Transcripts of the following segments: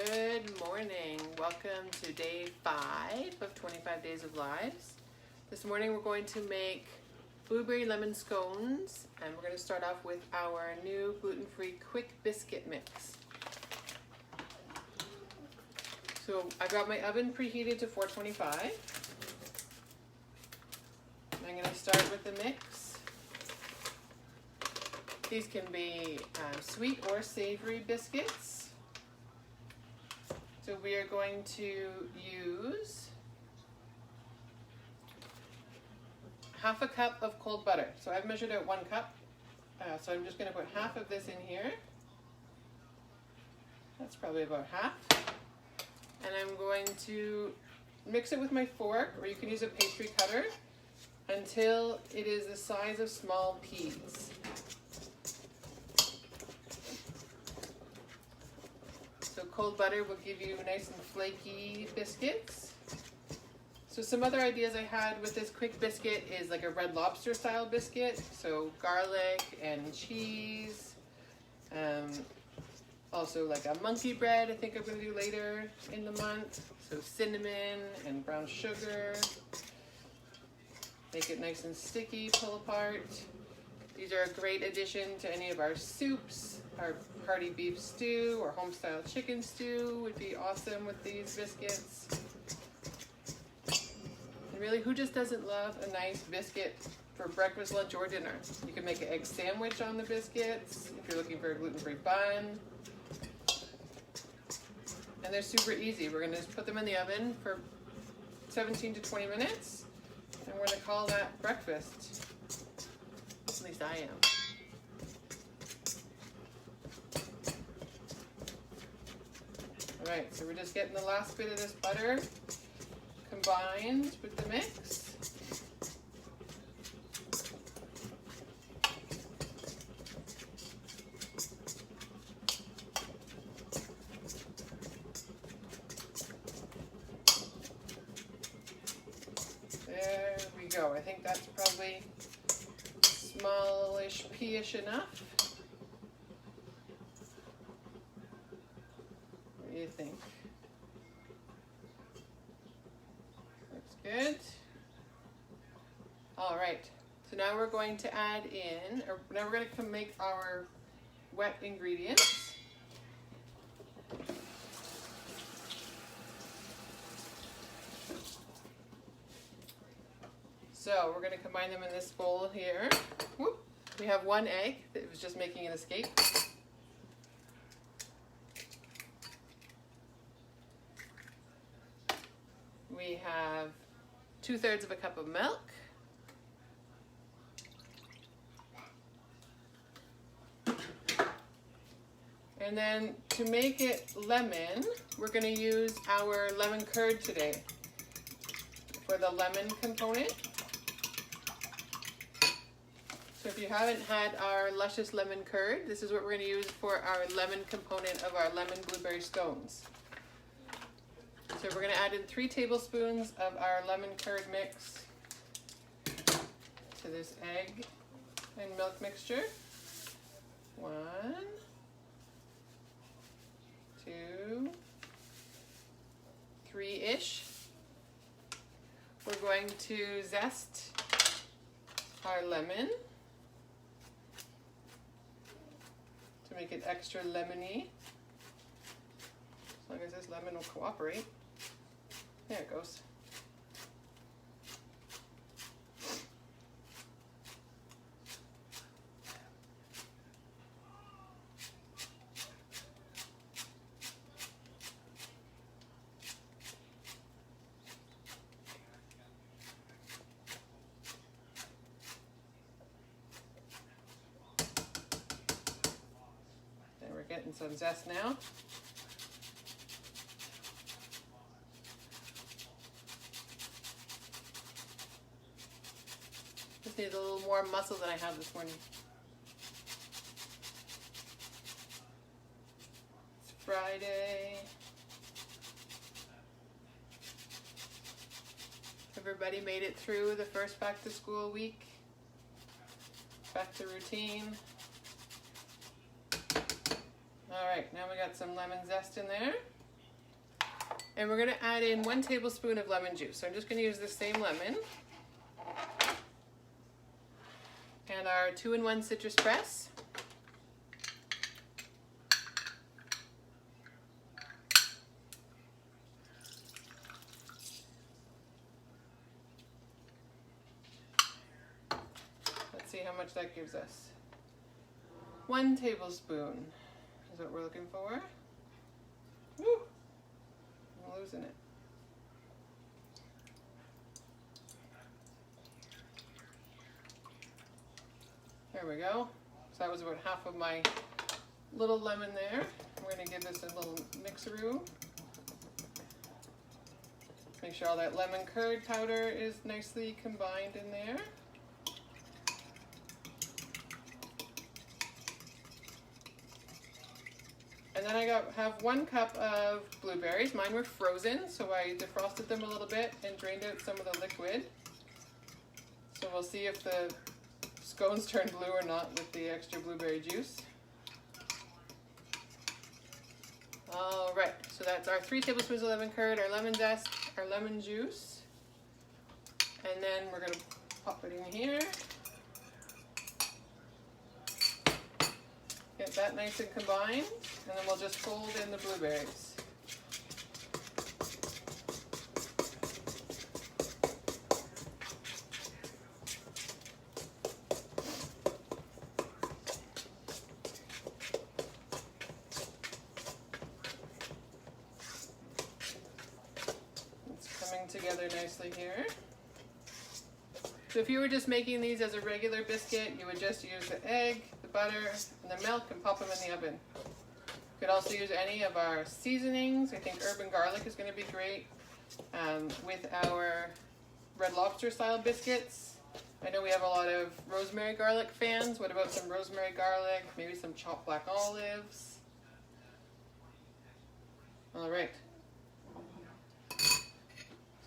Good morning. Welcome to day 5 of 25 Days of Lives. This morning we're going to make blueberry lemon scones, and we're going to start off with our new gluten-free quick biscuit mix. So I got my oven preheated to 425. I'm going to start with the mix. These can be sweet or savory biscuits. So we are going to use half a cup of cold butter. So I've measured out 1 cup. So I'm just going to put half of this in here. That's probably about half. And I'm going to mix it with my fork, or you can use a pastry cutter, until it is the size of small peas. So cold butter will give you nice and flaky biscuits. So some other ideas I had with this quick biscuit is like a Red Lobster style biscuit. So garlic and cheese. Also like a monkey bread I think I'm going to do later in the month. So cinnamon and brown sugar. Make it nice and sticky, pull apart. These are a great addition to any of our soups. Our hearty beef stew or home-style chicken stew would be awesome with these biscuits. And really, who just doesn't love a nice biscuit for breakfast, lunch, or dinner? You can make an egg sandwich on the biscuits if you're looking for a gluten-free bun. And they're super easy. We're going to just put them in the oven for 17 to 20 minutes. And we're going to call that breakfast. At least I am. Alright, so we're just getting the last bit of this butter combined with the mix. There we go. I think that's probably smallish, pea-ish enough. What do you think? Looks good. All right, so now we're going to add in, or now we're going to make our wet ingredients. So we're going to combine them in this bowl here. Whoop. We have 1 egg that was just making an escape. We have 2/3 of a cup of milk. And then to make it lemon, we're going to use our lemon curd today for the lemon component. So if you haven't had our luscious lemon curd, this is what we're going to use for our lemon component of our lemon blueberry scones. So we're going to add in 3 tablespoons of our lemon curd mix to this egg and milk mixture. 1, 2, 3-ish. We're going to zest our lemon to make it extra lemony. As long as this lemon will cooperate. There it goes. Then we're getting some zest now. Just need a little more muscle than I had this morning. It's Friday. Everybody made it through the first back to school week. Back to routine. All right, now we got some lemon zest in there. And we're going to add in 1 tablespoon of lemon juice. So I'm just going to use the same lemon. And our 2-in-1 citrus press. Let's see how much that gives us. 1 tablespoon is what we're looking for. Woo! I'm losing it. There we go. So that was about half of my little lemon there. We're going to give this a little mixeroo. Make sure all that lemon curd powder is nicely combined in there. And then I have 1 cup of blueberries. Mine were frozen, so I defrosted them a little bit and drained out some of the liquid. So we'll see if the scones turn blue or not with the extra blueberry juice. All right, so that's our 3 tablespoons of lemon curd, our lemon zest, our lemon juice. And then we're gonna pop it in here. Get that nice and combined, and then we'll just fold in the blueberries. It's coming together nicely here. So if you were just making these as a regular biscuit, you would just use the egg, the butter, and the milk and pop them in the oven. You could also use any of our seasonings. I think herb and garlic is going to be great with our Red Lobster style biscuits. I know we have a lot of rosemary garlic fans. What about some rosemary garlic, maybe some chopped black olives? All right.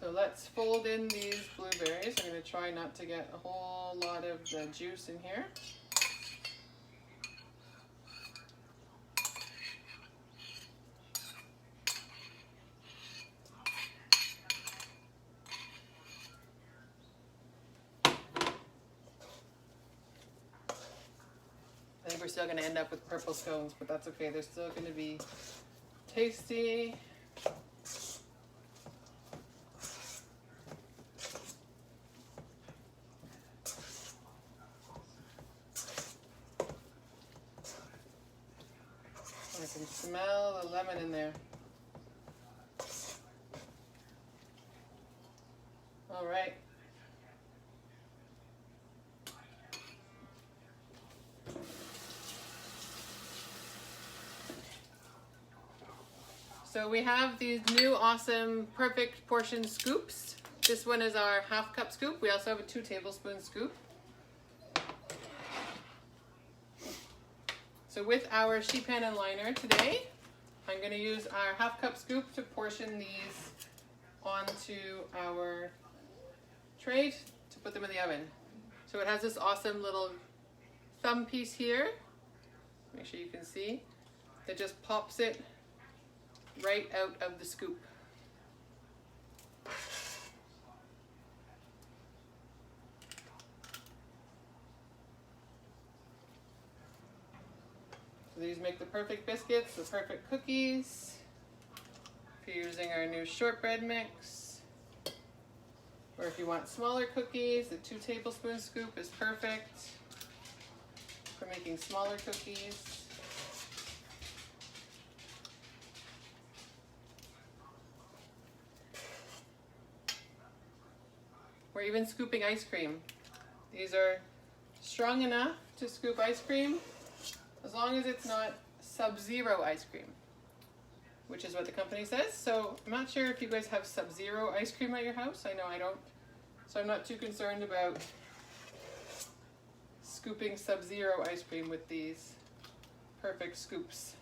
So let's fold in these blueberries. I'm going to try not to get a whole lot of the juice in here. I think we're still going to end up with purple scones, but that's okay. They're still going to be tasty. I can smell the lemon in there. All right. So we have these new awesome perfect portion scoops. This one is our 1/2 cup scoop. We also have a 2 tablespoon scoop. So with our sheet pan and liner today, I'm going to use our 1/2 cup scoop to portion these onto our tray to put them in the oven. So it has this awesome little thumb piece here. Make sure you can see. That just pops it right out of the scoop. So these make the perfect biscuits, the perfect cookies. If you're using our new shortbread mix, or if you want smaller cookies, the 2 tablespoon scoop is perfect for making smaller cookies. Or even scooping ice cream. These are strong enough to scoop ice cream as long as it's not Sub-Zero ice cream, which is what the company says. So I'm not sure if you guys have Sub-Zero ice cream at your house. I know I don't. So I'm not too concerned about scooping Sub-Zero ice cream with these perfect scoops.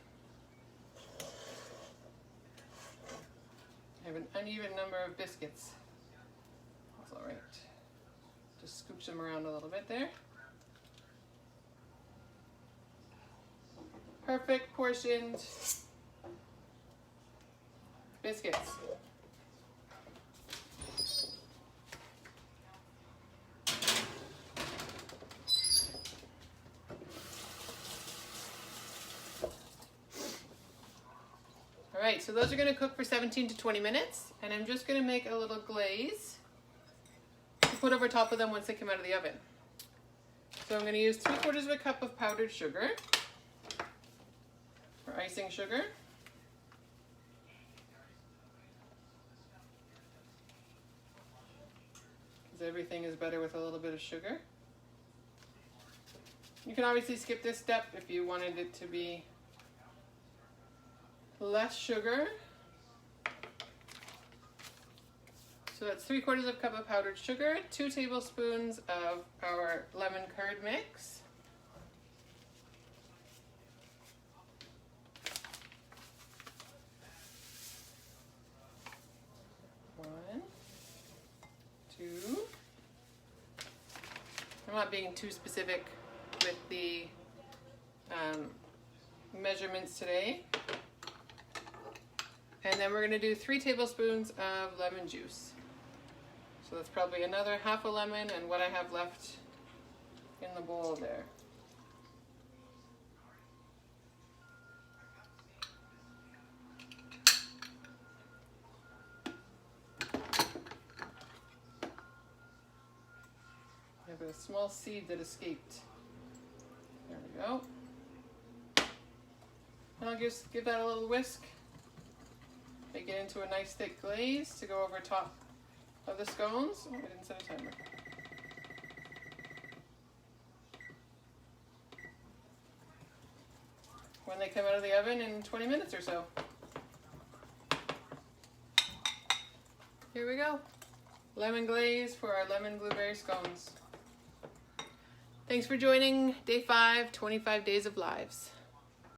I have an uneven number of biscuits. That's all right. Just scooch them around a little bit there. Perfect portioned biscuits. All right, so those are going to cook for 17 to 20 minutes, and I'm just going to make a little glaze to put over top of them once they come out of the oven. So I'm going to use 3/4 of a cup of powdered sugar for icing sugar. Because everything is better with a little bit of sugar. You can obviously skip this step if you wanted it to be less sugar. So that's 3/4 of a cup of powdered sugar, 2 tablespoons of our lemon curd mix, one, two. I'm not being too specific with the measurements today. And then we're going to do 3 tablespoons of lemon juice. So that's probably another half a lemon and what I have left in the bowl there. I have a small seed that escaped. There we go. And I'll just give that a little whisk. Make it into a nice thick glaze to go over top of the scones. Oh, I didn't set a timer. When they come out of the oven in 20 minutes or so. Here we go. Lemon glaze for our lemon blueberry scones. Thanks for joining day 5, 25 days of lives.